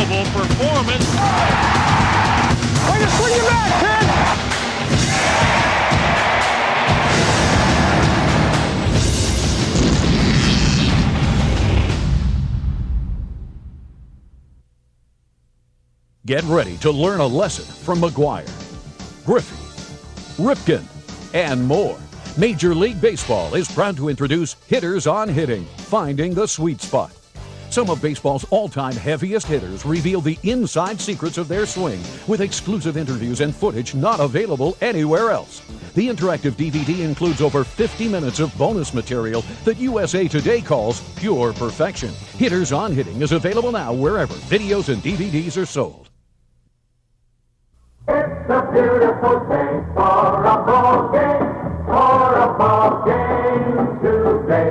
unbelievable performance. Way to swing your back, kid! Get ready to learn a lesson from McGuire, Griffey, Ripken, and more. Major League Baseball is proud to introduce Hitters on Hitting, Finding the Sweet Spot. Some of baseball's all-time heaviest hitters reveal the inside secrets of their swing with exclusive interviews and footage not available anywhere else. The interactive DVD includes over 50 minutes of bonus material that USA Today calls pure perfection. Hitters on Hitting is available now wherever videos and DVDs are sold. It's a beautiful day for a ball game, today.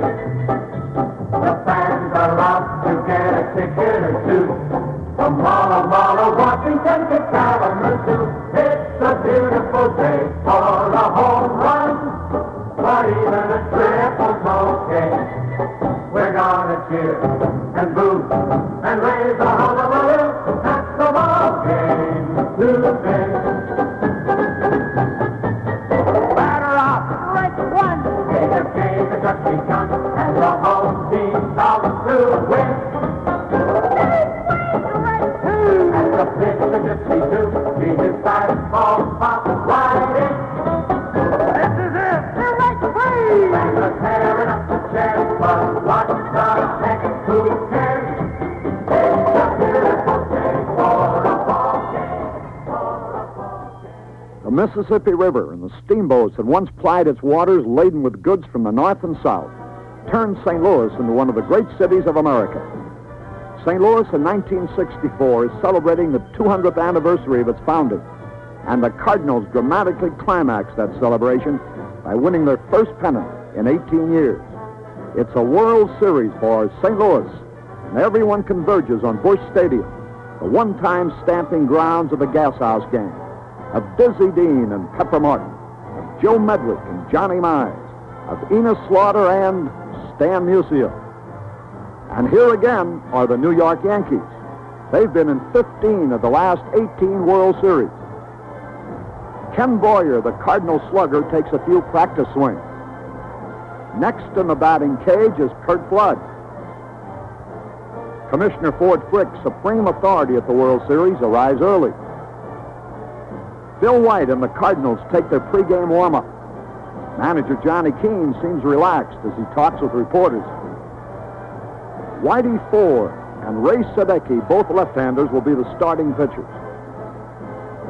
The fans are out to get a ticket or two. From Walla, Washington to Kalamazoo. It's a beautiful day for a home run, but even a triple's okay. We're gonna cheer and boo and raise a hullabaloo. That's the ball game today. Batter up, strike one. Game, the duck begun, and the home team comes to win. And the pitch to Gypsy too. He his fastball pops right in. This is it. You're right, free. And the tearing up the chairs, but watch the heck who cares? It's a beautiful day for a ball game. The Mississippi River and the steamboats that once plied its waters laden with goods from the north and south turned St. Louis into one of the great cities of America. St. Louis in 1964 is celebrating the 200th anniversary of its founding, and the Cardinals dramatically climaxed that celebration by winning their first pennant in 18 years. It's a World Series for St. Louis, and everyone converges on Busch Stadium, the one-time stamping grounds of the Gas House game, of Dizzy Dean and Pepper Martin, of Joe Medwick and Johnny Mize, of Enos Slaughter and Stan Musial. And here again are the New York Yankees. They've been in 15 of the last 18 World Series. Ken Boyer, the Cardinal slugger, takes a few practice swings. Next in the batting cage is Curt Flood. Commissioner Ford Frick, supreme authority at the World Series, arrives early. Bill White and the Cardinals take their pregame warm-up. Manager Johnny Keane seems relaxed as he talks with reporters. Whitey Ford and Ray Sadecki, both left-handers, will be the starting pitchers.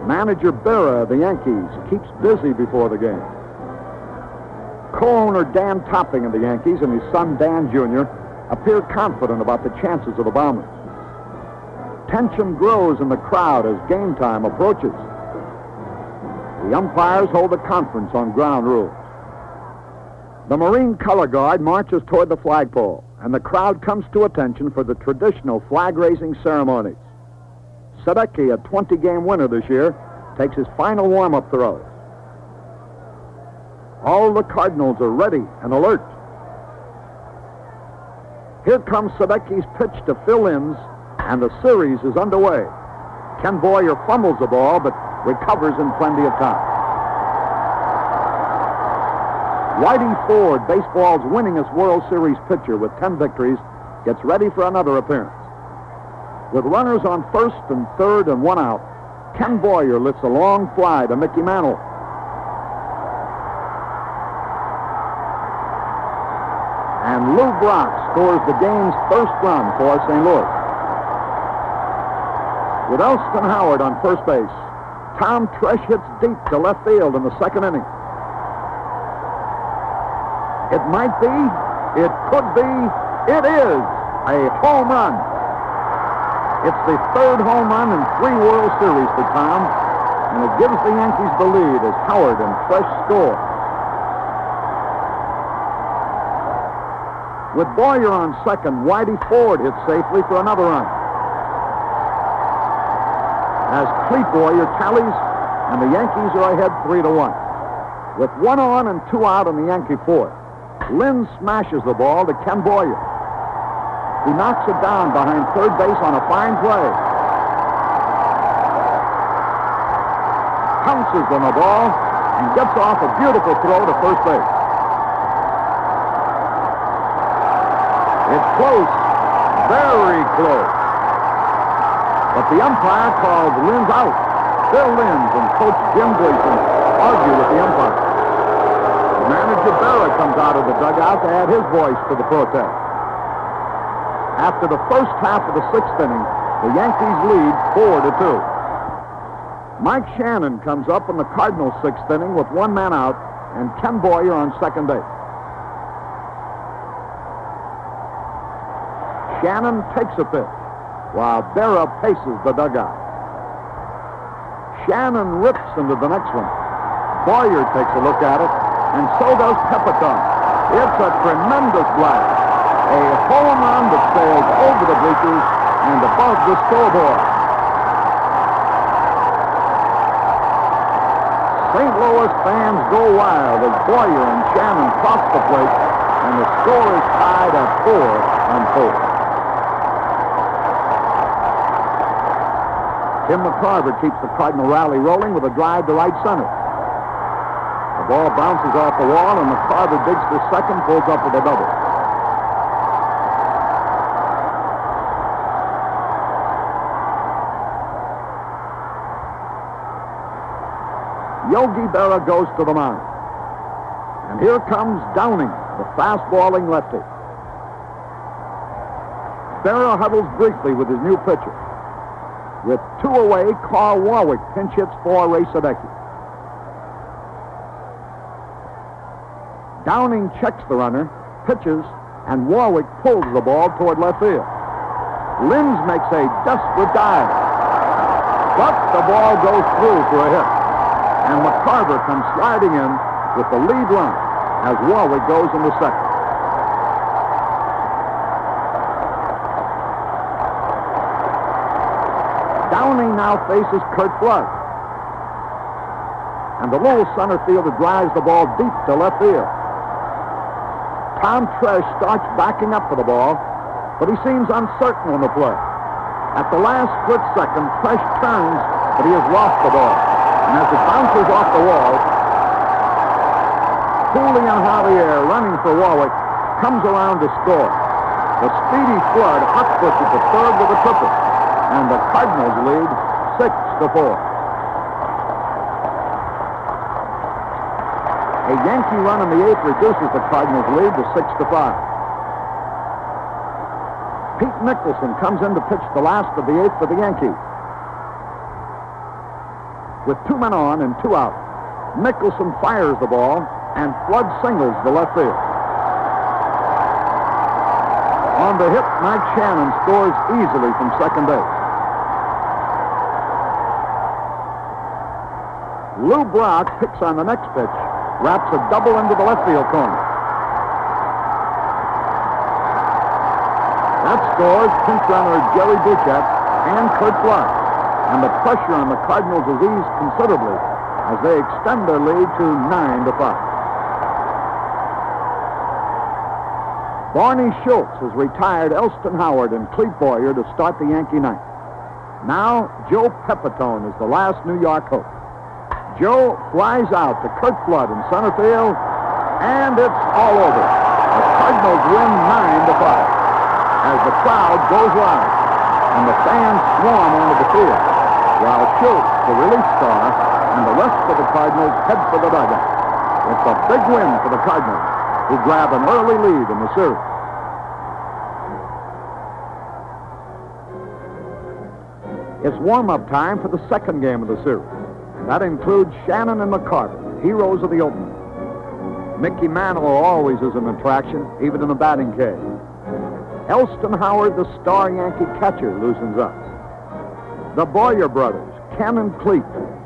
Manager Berra of the Yankees keeps busy before the game. Co-owner Dan Topping of the Yankees and his son Dan Jr. appear confident about the chances of the Bombers. Tension grows in the crowd as game time approaches. The umpires hold a conference on ground rules. The Marine Color Guard marches toward the flagpole, and the crowd comes to attention for the traditional flag-raising ceremonies. Sadecki, a 20-game winner this year, takes his final warm-up throws. All the Cardinals are ready and alert. Here comes Sadecki's pitch to Phil Inns, and the series is underway. Ken Boyer fumbles the ball, but recovers in plenty of time. Whitey Ford, baseball's winningest World Series pitcher with 10 victories, gets ready for another appearance. With runners on first and third and one out, Ken Boyer lifts a long fly to Mickey Mantle. And Lou Brock scores the game's first run for St. Louis. With Elston Howard on first base, Tom Tresh hits deep to left field in the second inning. It might be, it could be, it is a home run. It's the third home run in 3 World Series for Tom, and it gives the Yankees the lead as Howard and Tresh score. With Boyer on second, Whitey Ford hits safely for another run. As Clete Boyer tallies, and the Yankees are ahead 3-1. With 1 on and 2 out in the Yankee fourth, Lynn smashes the ball to Ken Boyer. He knocks it down behind third base on a fine play. misses on the ball and gets off a beautiful throw to first base. It's close, very close. But the umpire called Linz out. Bill Linz and Coach Jim Gleason argue with the umpire. Manager Berra comes out of the dugout to add his voice to the protest. After the first half of the sixth inning, the Yankees lead 4-2. Mike Shannon comes up in the Cardinals' sixth inning with one man out and Ken Boyer on second base. Shannon takes a pitch while Berra paces the dugout. Shannon rips into the next one. Boyer takes a look at it, and so does Pepitone. It's a tremendous blast. A home run that sails over the bleachers and above the scoreboard. St. Louis fans go wild as Boyer and Shannon cross the plate, and the score is tied at 4-4. Tim McCarver keeps the Cardinal rally rolling with a drive to right center. The ball bounces off the wall, and McCarver digs for second, pulls up with a double. Yogi Berra goes to the mound. And here comes Downing, the fast-balling lefty. Berra huddles briefly with his new pitcher. With two away, Carl Warwick pinch hits for Ray Sadecki. Downing checks the runner, pitches, and Warwick pulls the ball toward left field. Linz makes a desperate dive. But the ball goes through for a hit. And McCarver comes sliding in with the lead run as Warwick goes into second. Downing now faces Curt Flood. And the little center fielder drives the ball deep to left field. Tom Tresh starts backing up for the ball, but he seems uncertain on the play. At the last split second, Tresh turns, but he has lost the ball. And as it bounces off the wall, Julian Javier, running for Warwick, comes around to score. The speedy Flood hot-pushes the third with a triple, and the Cardinals lead 6-4. A Yankee run in the eighth reduces the Cardinals' lead to 6-5. Pete Nicholson comes in to pitch the last of the eighth for the Yankees. With two men on and two out, Nicholson fires the ball, and Flood singles the left field. On the hit, Mike Shannon scores easily from second base. Lou Brock picks on the next pitch, wraps a double into the left field corner. That scores pinch runner Jerry Bouchette and Curt Flood. And the pressure on the Cardinals is eased considerably as they extend their lead to 9-5. Barney Schultz has retired Elston Howard and Clete Boyer to start the Yankee ninth. Now, Joe Pepitone is the last New York hope. Joe flies out to Curt Flood in center field, and it's all over. The Cardinals win 9-5 as the crowd goes wild and the fans swarm onto the field, while Schultz, the relief star, and the rest of the Cardinals head for the dugout. It's a big win for the Cardinals, who grab an early lead in the series. It's warm-up time for the second game of the series. That includes Shannon and McCarver, heroes of the opener. Mickey Mantle always is an attraction, even in the batting cage. Elston Howard, the star Yankee catcher, loosens up. The Boyer brothers, Ken and Clete,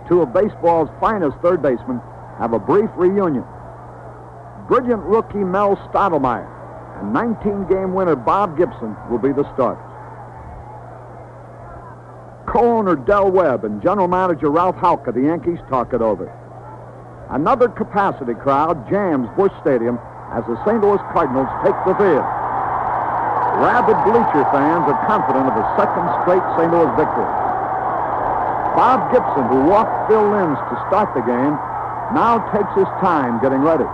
two of baseball's finest third basemen, have a brief reunion. Brilliant rookie Mel Stottlemyre and 19-game winner Bob Gibson will be the starters. Co-owner Del Webb and general manager Ralph Houck of the Yankees talk it over. Another capacity crowd jams Busch Stadium as the St. Louis Cardinals take the field. Rabid bleacher fans are confident of a second straight St. Louis victory. Bob Gibson, who walked Phil Linz to start the game, now takes his time getting ready,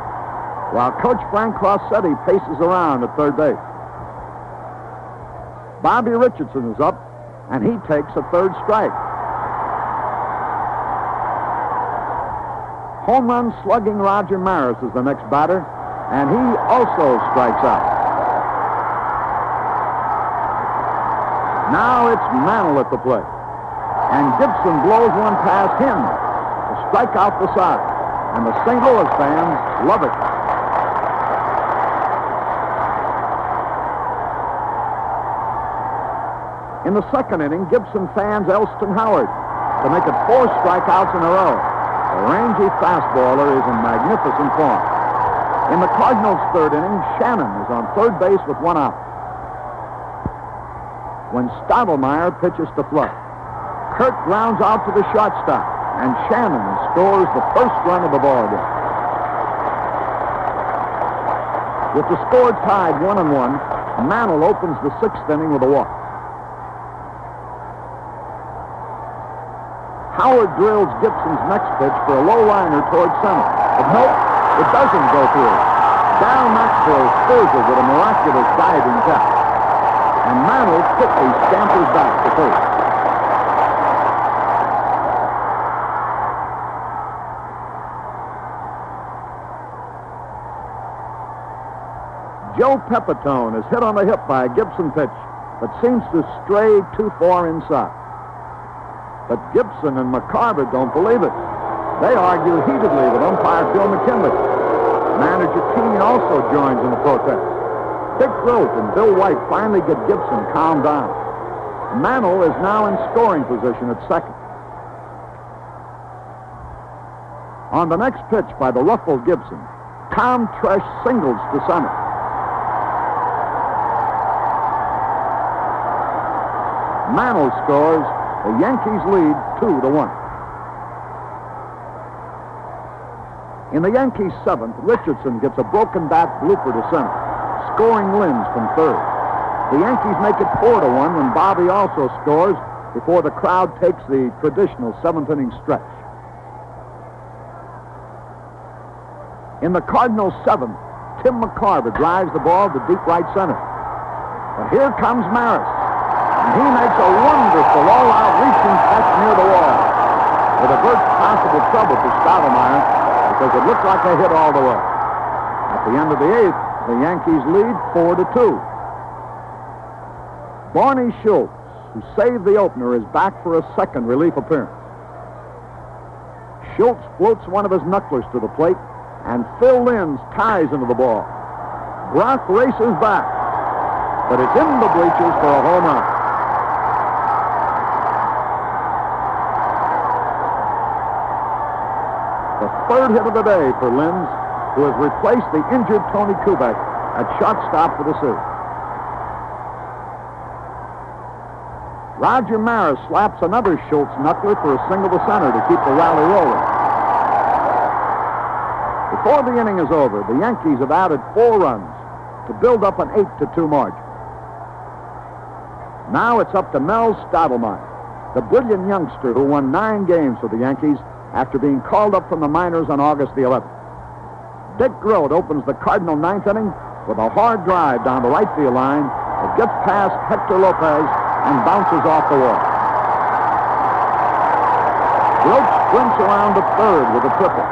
while Coach Frank Crossetti paces around at third base. Bobby Richardson is up, and he takes a third strike. Home run slugging Roger Maris is the next batter, and he also strikes out. Now it's Mantle at the plate, and Gibson blows one past him to strike out the side, and the St. Louis fans love it. In the second inning, Gibson fans Elston Howard to make it 4 strikeouts in a row. The rangy fastballer is in magnificent form. In the Cardinals' third inning, Shannon is on third base with 1 out. When Stottlemyre pitches to Flood, Kurt grounds out to the shortstop, and Shannon scores the first run of the ball game. With the score tied 1-1, Mantle opens the 6th inning with a walk. Howard drills Gibson's next pitch for a low liner towards center. But nope, it doesn't go through. Darryl Maxwell steers it with a miraculous diving catch. And Mantle quickly scampers back to first. Joe Pepitone is hit on the hip by a Gibson pitch, but seems to stray too far inside. But Gibson and McCarver don't believe it. They argue heatedly with umpire Bill McKinley. Manager Keene also joins in the protest. Dick Grote and Bill White finally get Gibson calmed down. Mantle is now in scoring position at second. On the next pitch by the ruffled Gibson, Tom Tresh singles to center. Mantle scores. The Yankees lead 2-1. In the Yankees' 7th, Richardson gets a broken bat blooper to center, scoring Linz from third. The Yankees make it 4-1 when Bobby also scores before the crowd takes the traditional 7th-inning stretch. In the Cardinals' 7th, Tim McCarver drives the ball to deep right center. But here comes Maris. And he makes a wonderful all-out reaching catch near the wall. It averts possible trouble for Stottlemyre because it looked like a hit all the way. At the end of the 8th, the Yankees lead 4-2. Barney Schultz, who saved the opener, is back for a second relief appearance. Schultz floats one of his knucklers to the plate, and Phil Linz ties into the ball. Brock races back, but it's in the bleachers for a home run. The third hit of the day for Linz, who has replaced the injured Tony Kubek at shortstop for the series. Roger Maris slaps another Schultz knuckler for a single to center to keep the rally rolling. Before the inning is over, the Yankees have added 4 runs to build up an 8-2 margin. Now it's up to Mel Stottlemyre, the brilliant youngster who won 9 games for the Yankees after being called up from the minors on August the 11th. Dick Grote opens the Cardinal 9th inning with a hard drive down the right field line. It gets past Hector Lopez and bounces off the wall. Grote sprints around to third with a triple.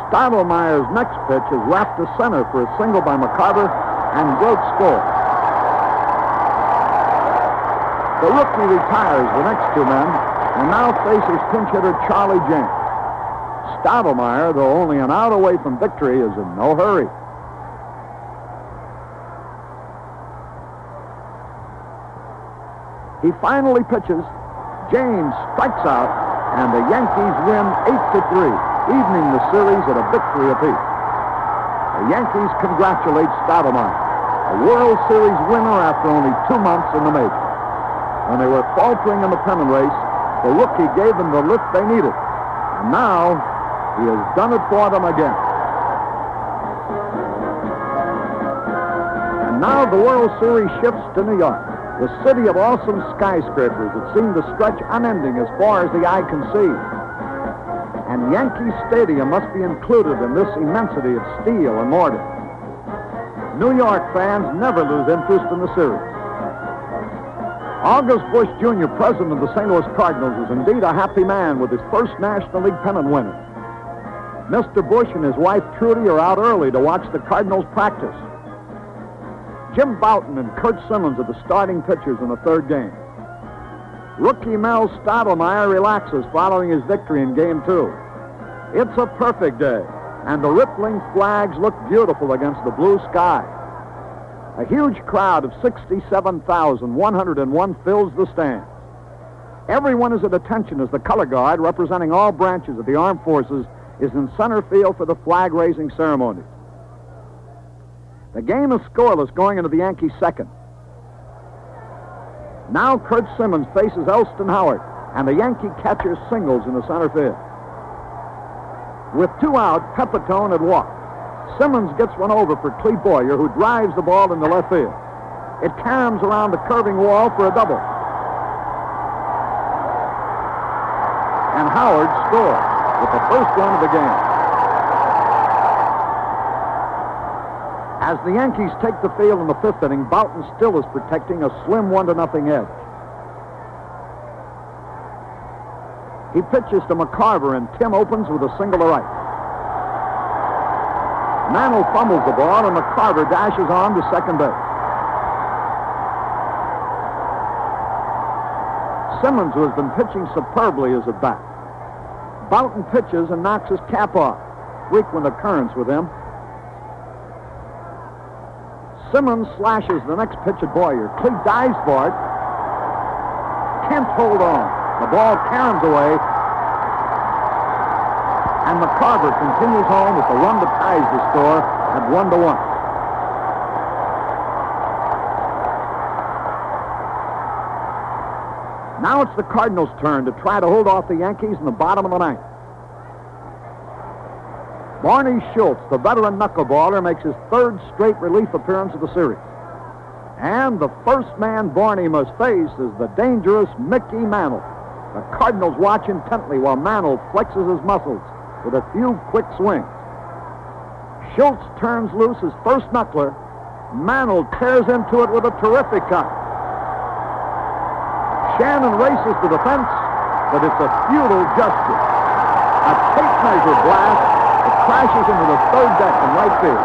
Stottlemyre's next pitch is wrapped to center for a single by McCarver, and Grote scores. The rookie retires the next 2 men and now faces pinch hitter Charlie James. Stottlemyre, though only an out away from victory, is in no hurry. He finally pitches. James strikes out, and the Yankees win 8-3, evening the series at a victory apiece. The Yankees congratulate Stottlemyre, a World Series winner after only 2 months in the majors. When they were faltering in the pennant race, the rookie gave them the lift they needed. And now, he has done it for them again. And And now the World Series shifts to New York, the city of awesome skyscrapers that seem to stretch unending as far as the eye can see. And Yankee Stadium must be included in this immensity of steel and mortar. New York fans never lose interest in the series. August Busch Jr., president of the St. Louis Cardinals, is indeed a happy man with his first National League pennant winner. Mr. Busch and his wife Trudy are out early to watch the Cardinals practice. Jim Bouton and Kurt Simmons are the starting pitchers in the third game. Rookie Mel Stottlemyre relaxes following his victory in Game 2. It's a perfect day, and the rippling flags look beautiful against the blue sky. A huge crowd of 67,101 fills the stands. Everyone is at attention as the color guard, representing all branches of the armed forces, is in center field for the flag-raising ceremony. The game is scoreless going into the Yankees' second. Now Kurt Simmons faces Elston Howard, and the Yankee catcher singles in the center field. With 2 out, Pepitone had walked. Simmons gets one over for Clete Boyer, who drives the ball into left field. It caroms around the curving wall for a double. And Howard scores with the first run of the game. As the Yankees take the field in the 5th inning, Bouton still is protecting a slim 1-0 edge. He pitches to McCarver, and Tim opens with a single to right. Mantle fumbles the ball, and McCarver dashes on to second base. Simmons, who has been pitching superbly, is at bat. Bouton pitches and knocks his cap off. Frequent occurrence with him. Simmons slashes the next pitch at Boyer. Clete dives for it. Can't hold on. The ball caroms away. And McCarver continues home with the run that ties the score at 1-1. Now it's the Cardinals' turn to try to hold off the Yankees in the bottom of the 9th. Barney Schultz, the veteran knuckleballer, makes his 3rd straight relief appearance of the series. And the first man Barney must face is the dangerous Mickey Mantle. The Cardinals watch intently while Mantle flexes his muscles with a few quick swings. Schultz turns loose his first knuckler. Mantle tears into it with a terrific cut. Shannon races to the fence, but it's a futile gesture. A tape-measure blast that crashes into the 3rd deck in right field.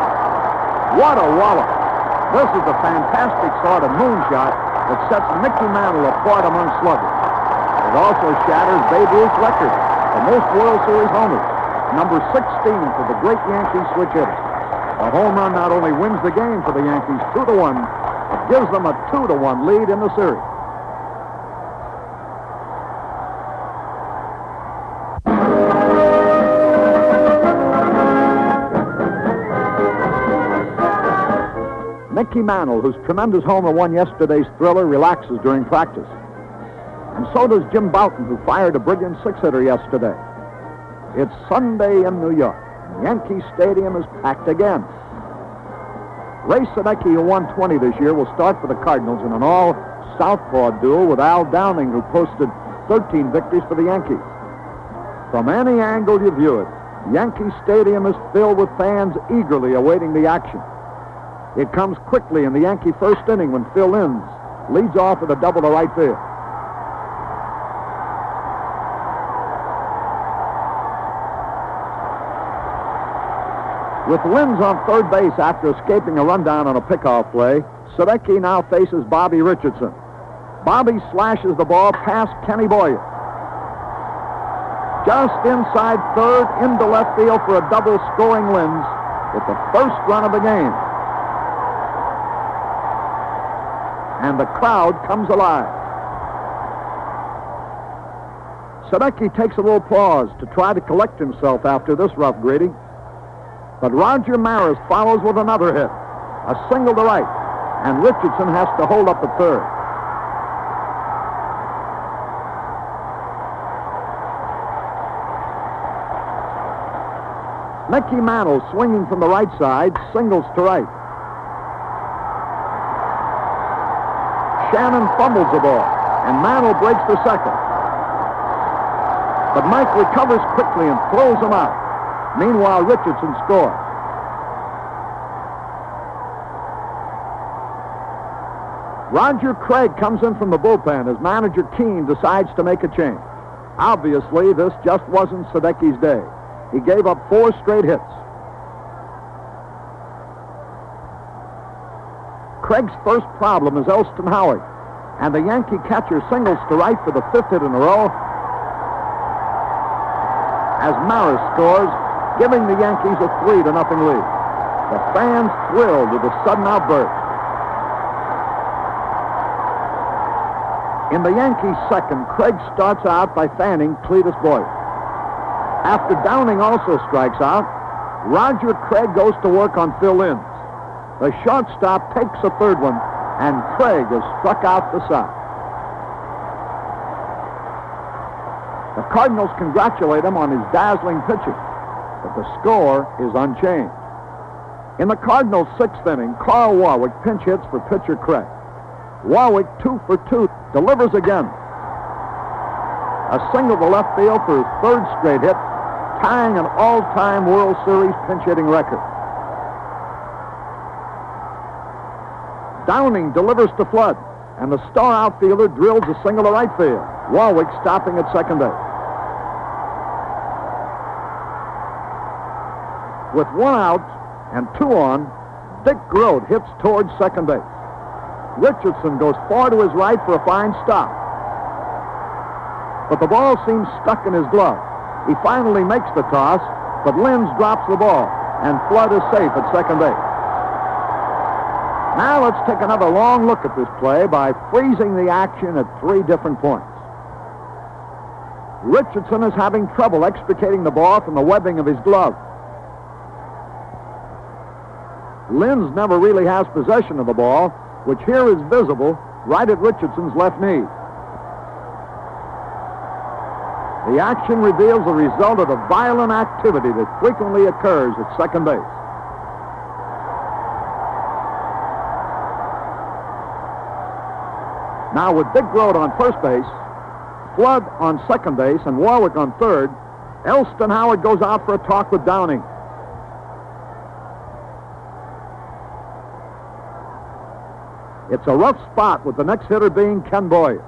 What a wallop. This is the fantastic sort of moonshot that sets Mickey Mantle apart among sluggers. It also shatters Babe Ruth's record for most World Series homers, number 16 for the great Yankee switch hitter. A home run not only wins the game for the Yankees 2-1, it gives them a 2-1 lead in the series. Mickey Mantle, whose tremendous homer won yesterday's thriller, relaxes during practice. And so does Jim Bouton, who fired a brilliant 6-hitter yesterday. It's Sunday in New York. Yankee Stadium is packed again. Ray Sadecki, who won 20 this year, will start for the Cardinals in an all-southpaw duel with Al Downing, who posted 13 victories for the Yankees. From any angle you view it, Yankee Stadium is filled with fans eagerly awaiting the action. It comes quickly in the Yankee first inning when Phil Inns leads off with a double to right field. With Linz on third base after escaping a rundown on a pickoff play, Sadecki now faces Bobby Richardson. Bobby slashes the ball past Kenny Boyer. Just inside third, into left field for a double, scoring Linz with the first run of the game. And the crowd comes alive. Sadecki takes a little pause to try to collect himself after this rough greeting. But Roger Maris follows with another hit, a single to right, and Richardson has to hold up at third. Mickey Mantle, swinging from the right side, singles to right. Shannon fumbles the ball, and Mantle breaks for second. But Mike recovers quickly and throws him out. Meanwhile, Richardson scores. Roger Craig comes in from the bullpen as manager Keene decides to make a change. Obviously, this just wasn't Sadecki's day. He gave up 4 straight hits. Craig's first problem is Elston Howard, and the Yankee catcher singles to right for the 5th hit in a row as Maris scores, giving the Yankees a 3-0 lead. The fans thrilled with the sudden outburst. In the Yankees' second, Craig starts out by fanning Cletus Boyer. After Downing also strikes out, Roger Craig goes to work on Phil Linz. The shortstop takes a third one, and Craig is struck out the side. The Cardinals congratulate him on his dazzling pitching, but the score is unchanged. In the Cardinals' 6th inning, Carl Warwick pinch hits for pitcher Craig. Warwick, 2 for 2, delivers again. A single to left field for his 3rd straight hit, tying an all-time World Series pinch-hitting record. Downing delivers to Flood, and the star outfielder drills a single to right field. Warwick stopping at second base. With 1 out and 2 on, Dick Grote hits towards second base. Richardson goes far to his right for a fine stop. But the ball seems stuck in his glove. He finally makes the toss, but Linz drops the ball, and Flood is safe at second base. Now let's take another long look at this play by freezing the action at 3 different points. Richardson is having trouble extricating the ball from the webbing of his glove. Linz never really has possession of the ball, which here is visible right at Richardson's left knee. The action reveals the result of the violent activity that frequently occurs at second base. Now with Dick Grote on first base, Flood on second base, and Warwick on third, Elston Howard goes out for a talk with Downing. It's a rough spot with the next hitter being Ken Boyer.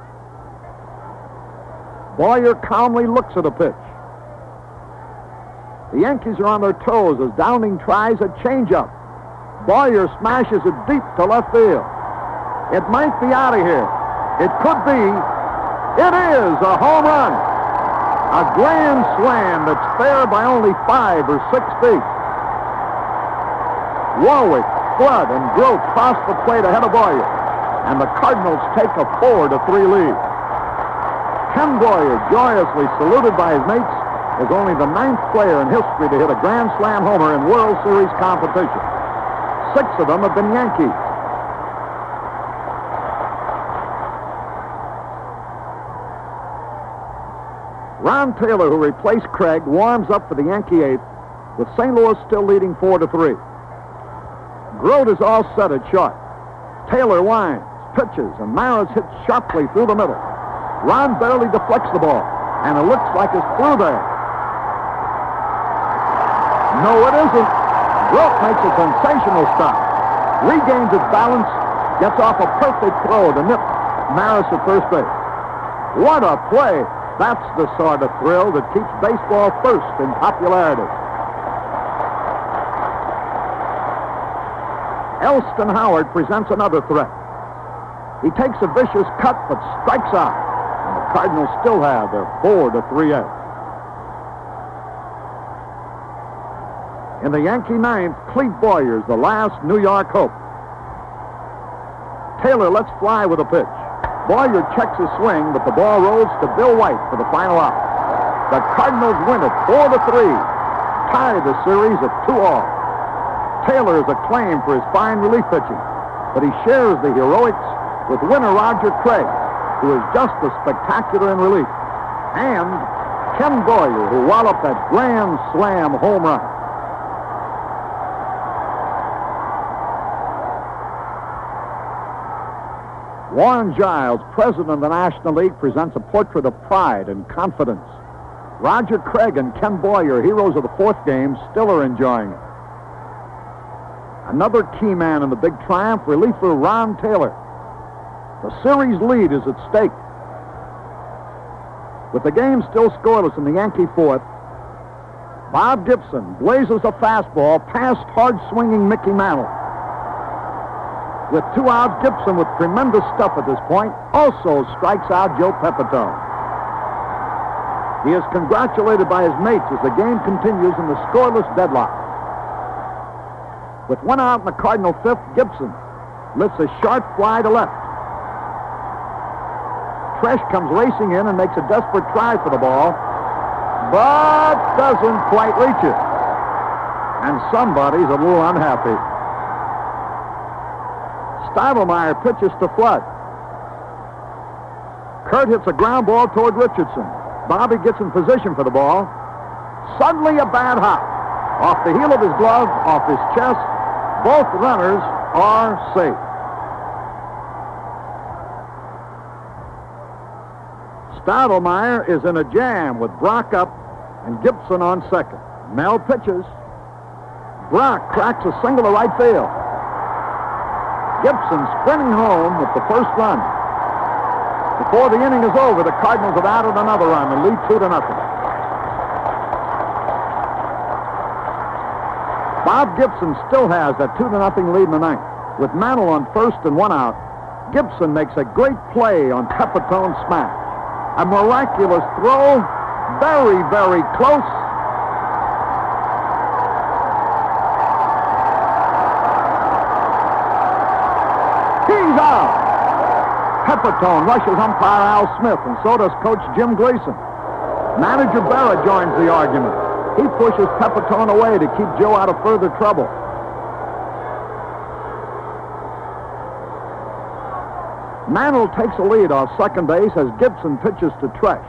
Boyer calmly looks at a pitch. The Yankees are on their toes as Downing tries a changeup. Boyer smashes it deep to left field. It might be out of here. It could be. It is a home run. A grand slam that's fair by only 5 or 6 feet. Warwick, Flood, and Grote cross the plate ahead of Boyer, and the Cardinals take a 4-3 lead. Ken Boyer, joyously saluted by his mates, is only the 9th player in history to hit a Grand Slam homer in World Series competition. 6 of them have been Yankees. Ron Taylor, who replaced Craig, warms up for the Yankee 8th, with St. Louis still leading 4-3. Grote is all set at short. Taylor winds, pitches, and Maris hits sharply through the middle. Ron barely deflects the ball, and it looks like it's through there. No, it isn't. Grote makes a sensational stop, regains its balance, gets off a perfect throw to nip Maris at first base. What a play! That's the sort of thrill that keeps baseball first in popularity. Elston Howard presents another threat. He takes a vicious cut but strikes out. And the Cardinals still have their 4-3 edge. In the Yankee 9th, Clete Boyer's the last New York hope. Taylor lets fly with a pitch. Boyer checks his swing, but the ball rolls to Bill White for the final out. The Cardinals win it 4-3, tie the series at 2-all. Taylor is acclaimed for his fine relief pitching, but he shares the heroics with winner Roger Craig, who is just as spectacular in relief, and Ken Boyer, who walloped that grand slam home run. Warren Giles, president of the National League, presents a portrait of pride and confidence. Roger Craig and Ken Boyer, heroes of the fourth game, still are enjoying it. Another key man in the big triumph, reliever Ron Taylor. The series lead is at stake. With the game still scoreless in the Yankee fourth, Bob Gibson blazes a fastball past hard-swinging Mickey Mantle. With 2 outs, Gibson, with tremendous stuff at this point, also strikes out Joe Pepitone. He is congratulated by his mates as the game continues in the scoreless deadlock. With 1 out in the Cardinal fifth, Gibson lifts a sharp fly to left. Tresh comes racing in and makes a desperate try for the ball, but doesn't quite reach it. And somebody's a little unhappy. Stottlemyre pitches to Flood. Kurt hits a ground ball toward Richardson. Bobby gets in position for the ball. Suddenly a bad hop. Off the heel of his glove, off his chest. Both runners are safe. Stottlemyre is in a jam with Brock up and Gibson on second. Mel pitches. Brock cracks a single to right field. Gibson sprinting home with the first run. Before the inning is over, the Cardinals have added another run and lead 2-0. Bob Gibson still has that 2-0 lead in the ninth. With Mantle on first and 1 out, Gibson makes a great play on Pepitone's smash. A miraculous throw, very, very close. He's out. Pepitone rushes umpire Al Smith, and so does coach Jim Gleason. Manager Berra joins the argument. He pushes Pepitone away to keep Joe out of further trouble. Mantle takes a lead off second base as Gibson pitches to Tresh.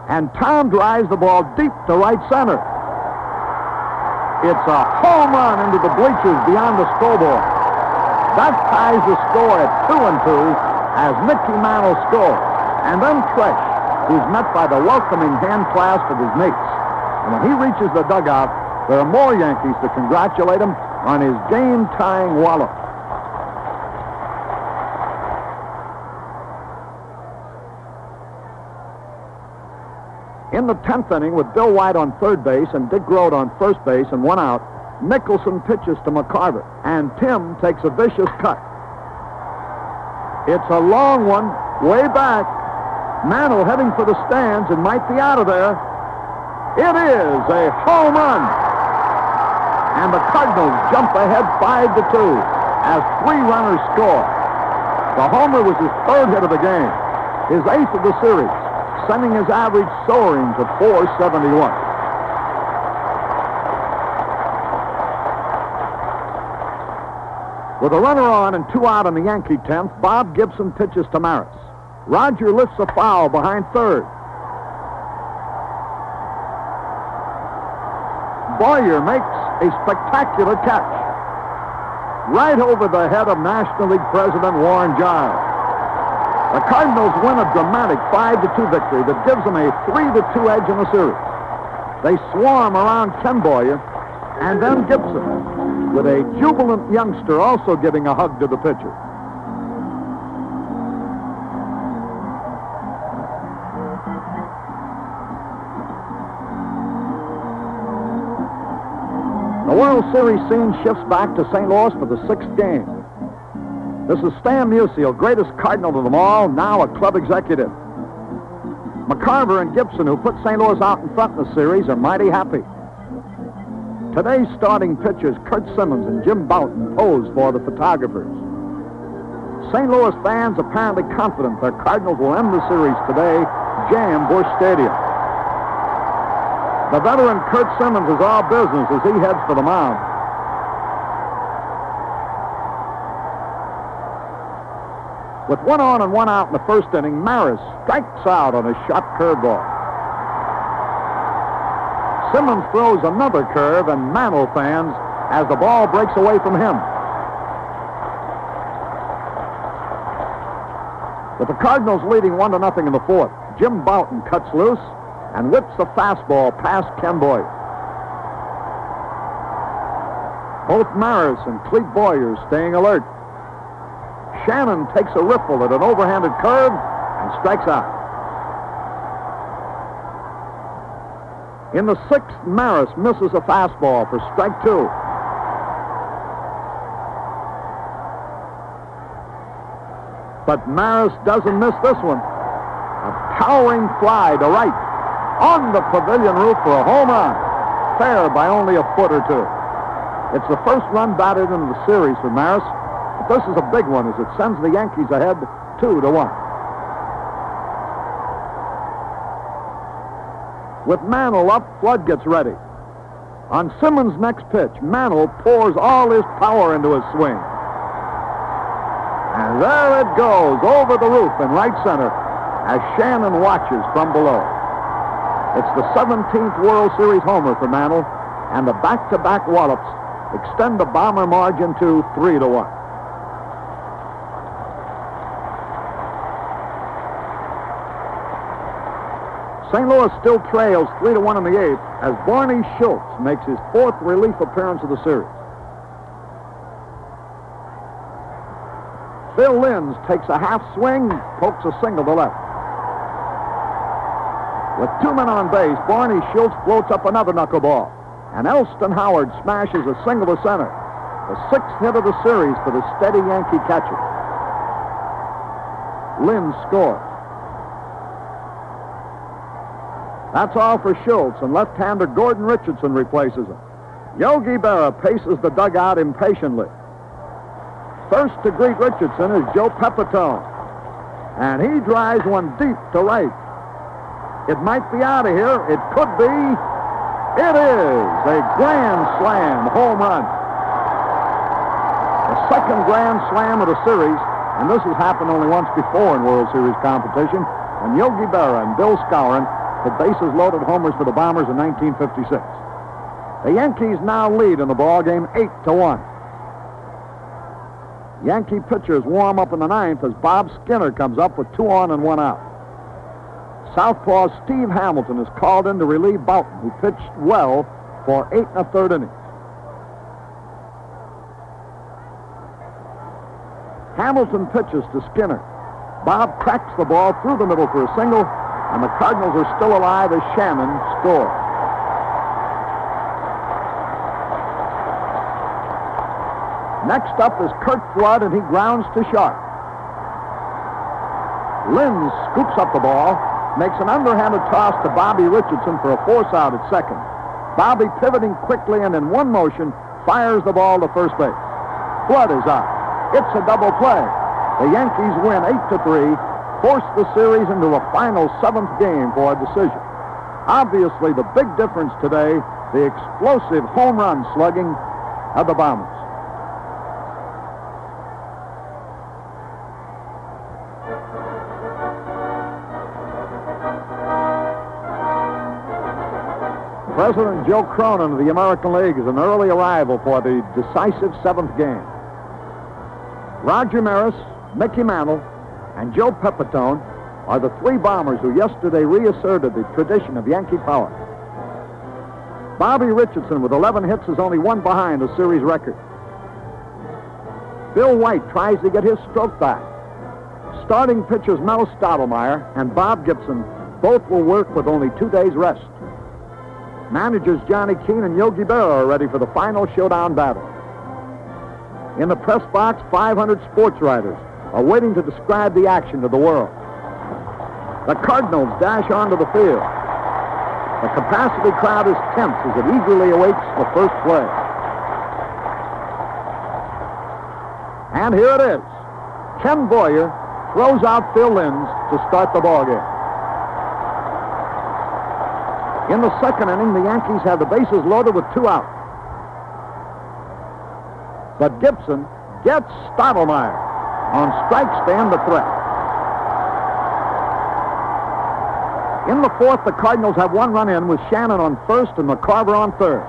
And Tom drives the ball deep to right center. It's a home run into the bleachers beyond the scoreboard. That ties the score at 2-2 as Mickey Mantle scores. And then Tresh, who's met by the welcoming hand clasp of his mates. And when he reaches the dugout, there are more Yankees to congratulate him on his game-tying wallop. In the 10th inning, with Bill White on third base and Dick Grote on first base and 1 out, Nicholson pitches to McCarver, and Tim takes a vicious cut. It's a long one, way back. Mantle heading for the stands and might be out of there. It is a home run. And the Cardinals jump ahead 5-2 as 3 runners score. The homer was his 3rd hit of the game, his 8th of the series, sending his average soaring to .471. With a runner on and 2 out in the Yankee 10th, Bob Gibson pitches to Maris. Roger lifts a foul behind third. Boyer makes a spectacular catch right over the head of National League President Warren Giles. The Cardinals win a dramatic 5-2 victory that gives them a 3-2 edge in the series. They swarm around Ken Boyer and then Gibson, with a jubilant youngster also giving a hug to the pitcher. The World Series scene shifts back to St. Louis for the 6th game. This is Stan Musial, greatest Cardinal of them all, now a club executive. McCarver and Gibson, who put St. Louis out in front in the series, are mighty happy. Today's starting pitchers, Curt Simmons and Jim Bouton, pose for the photographers. St. Louis fans apparently confident their Cardinals will end the series today, jam Busch Stadium. The veteran Curt Simmons is all business as he heads for the mound. With 1 on and 1 out in the first inning, Maris strikes out on a shot curveball. Simmons throws another curve, and Mantle fans as the ball breaks away from him. With the Cardinals leading 1-0 in the fourth, Jim Boughton cuts loose and whips the fastball past Ken Boyer. Both Maris and Clete Boyer staying alert. Shannon takes a ripple at an overhanded curve and strikes out. In the sixth, Maris misses a fastball for strike two. But Maris doesn't miss this one. A towering fly to right on the pavilion roof for a home run. Fair by only a foot or two. It's the first run batted into the series for Maris. But this is a big one as it sends the Yankees ahead 2-1. With Mantle up, Flood gets ready. On Simmons' next pitch, Mantle pours all his power into his swing. And there it goes, over the roof in right center, as Shannon watches from below. It's the 17th World Series homer for Mantle, and the back-to-back wallops extend the Bomber margin to 3-1. St. Louis still trails 3-1 in the eighth as Barney Schultz makes his fourth relief appearance of the series. Phil Linz takes a half swing, pokes a single to left. With 2 men on base, Barney Schultz floats up another knuckleball, and Elston Howard smashes a single to center. The 6th hit of the series for the steady Yankee catcher. Linz scores. That's all for Schultz, and left-hander Gordon Richardson replaces him. Yogi Berra paces the dugout impatiently. First to greet Richardson is Joe Pepitone, and he drives one deep to right. It might be out of here. It could be. It is a grand slam home run. The second grand slam of the series, and this has happened only once before in World Series competition, when Yogi Berra and Bill Skowron hit bases-loaded homers for the Bombers in 1956. The Yankees now lead in the ballgame 8-1. Yankee pitchers warm up in the ninth as Bob Skinner comes up with 2 on and 1 out. Southpaw Steve Hamilton is called in to relieve Boughton, who pitched well for 8 1/3 innings. Hamilton pitches to Skinner. Bob cracks the ball through the middle for a single, and the Cardinals are still alive as Shannon scores. Next up is Kurt Flood, and he grounds to short. Linz scoops up the ball, makes an underhanded toss to Bobby Richardson for a force out at second. Bobby pivoting quickly and in one motion fires the ball to first base. Flood is out. It's a double play. The Yankees win 8-3, force the series into a final 7th game for a decision. Obviously, the big difference today, the explosive home run slugging of the Bombers. President Joe Cronin of the American League is an early arrival for the decisive 7th game. Roger Maris, Mickey Mantle, and Joe Pepitone are the 3 Bombers who yesterday reasserted the tradition of Yankee power. Bobby Richardson with 11 hits is only 1 behind the series record. Bill White tries to get his stroke back. Starting pitchers Mel Stottlemyre and Bob Gibson both will work with only 2 days rest. Managers Johnny Keane and Yogi Berra are ready for the final showdown battle. In the press box, 500 sports writers are waiting to describe the action to the world. The Cardinals dash onto the field. The capacity crowd is tense as it eagerly awaits the first play. And here it is. Ken Boyer throws out Phil Linz to start the ballgame. In the second inning, the Yankees have the bases loaded with 2 out. But Gibson gets Stottlemyre on strikes to end the threat. In the fourth, the Cardinals have 1 run in with Shannon on first and McCarver on third.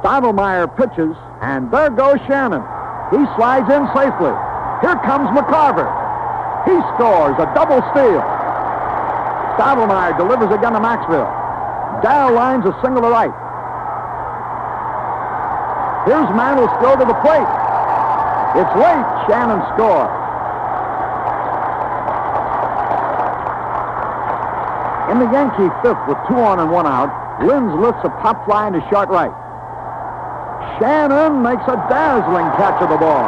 Stottlemyre pitches, and there goes Shannon. He slides in safely. Here comes McCarver. He scores a double steal. Stottlemyre delivers again to Maxwell. Dow lines a single to right. Here's Mantle still to the plate. It's late. Shannon scores. In the Yankee fifth with 2 on and 1 out, Linz lifts a pop fly into short right. Shannon makes a dazzling catch of the ball.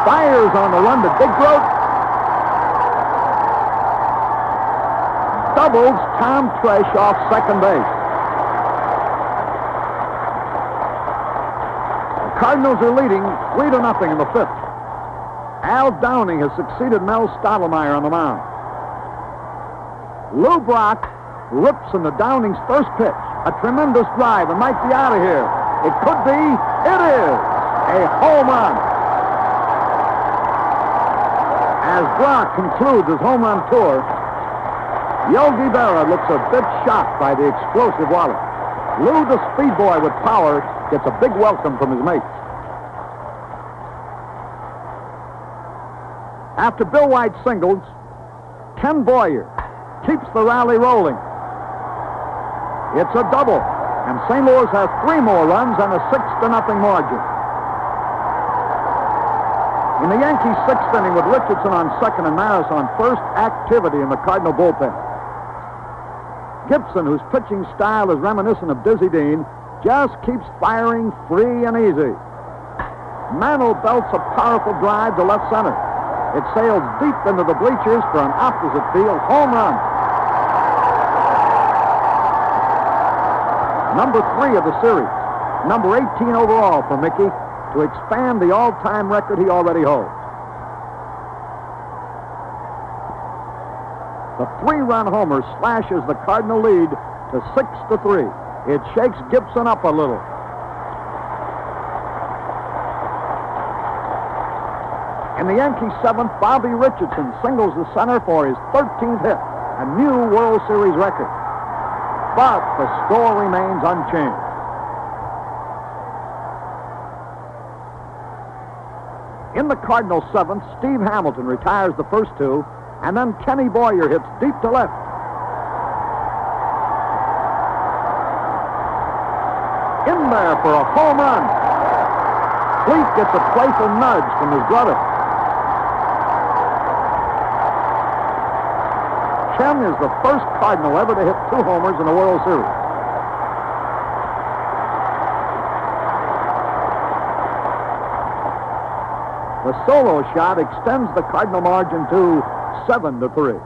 Fires on the run to Big Throat. Doubles Tom Tresh off second base. The Cardinals are leading 3-0 in the fifth. Al Downing has succeeded Mel Stottlemyre on the mound. Lou Brock rips into Downing's first pitch. A tremendous drive and might be out of here. It could be. It is a home run. As Brock concludes his home run tour, Yogi Berra looks a bit shocked by the explosive Wallace. Lou, the speed boy with power, gets a big welcome from his mates. After Bill White singles, Ken Boyer keeps the rally rolling. It's a double, and St. Louis has 3 more runs and a 6-0 margin. In the Yankees' 6th inning with Richardson on second and Maris on first, activity in the Cardinal bullpen. Gibson, whose pitching style is reminiscent of Dizzy Dean, just keeps firing free and easy. Mantle belts a powerful drive to left center. It sails deep into the bleachers for an opposite field home run. Number 3 of the series. Number 18 overall for Mickey to expand the all-time record he already holds. The 3-run homer slashes the Cardinal lead to 6-3. It shakes Gibson up a little. In the Yankees' 7th, Bobby Richardson singles the center for his 13th hit, a new World Series record. But the score remains unchanged. In the Cardinals' 7th, Steve Hamilton retires the first 2, and then Kenny Boyer hits deep to left. In there for a home run. Fleet gets a playful nudge from his brother. Ken is the first Cardinal ever to hit 2 homers in a World Series. The solo shot extends the Cardinal margin to 7-3.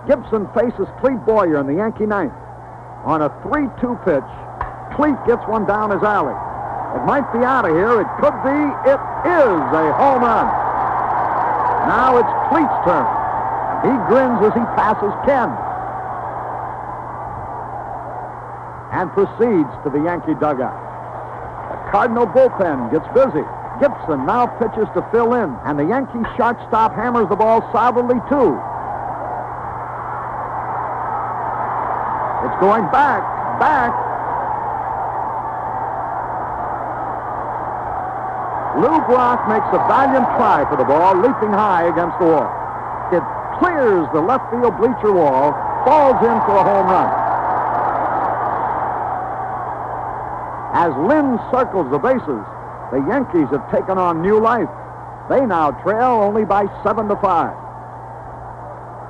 Gibson faces Clete Boyer in the Yankee 9th. On a 3-2 pitch, Clete gets one down his alley. It might be out of here. It could be. It is a home run. Now it's Clete's turn. He grins as he passes Ken and proceeds to the Yankee dugout. The Cardinal bullpen gets busy. Gibson now pitches to fill in, and the Yankee shortstop hammers the ball solidly, too. It's going back. Lou Brock makes a valiant try for the ball, leaping high against the wall. It clears the left field bleacher wall, falls in for a home run. As Lynn circles the bases, the Yankees have taken on new life. They now trail only by 7-5.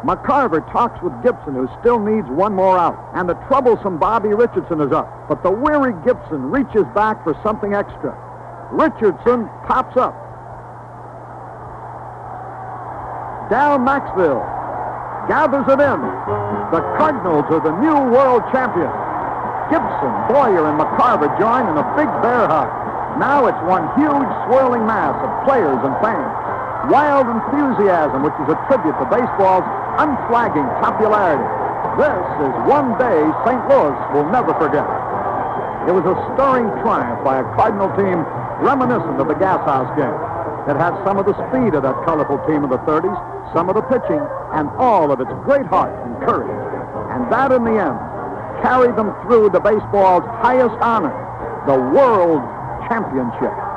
McCarver talks with Gibson, who still needs 1 more out, and the troublesome Bobby Richardson is up. But the weary Gibson reaches back for something extra. Richardson pops up. Down Maxwell gathers it in. The Cardinals are the new world champions. Gibson, Boyer, and McCarver join in a big bear hug. Now it's one huge swirling mass of players and fans. Wild enthusiasm, which is a tribute to baseball's unflagging popularity. This is one day St. Louis will never forget. It was a stirring triumph by a Cardinal team reminiscent of the Gas House game. It had some of the speed of that colorful team of the 30s, some of the pitching, and all of its great heart and courage. And that, in the end, carried them through to baseball's highest honor, the World Championship.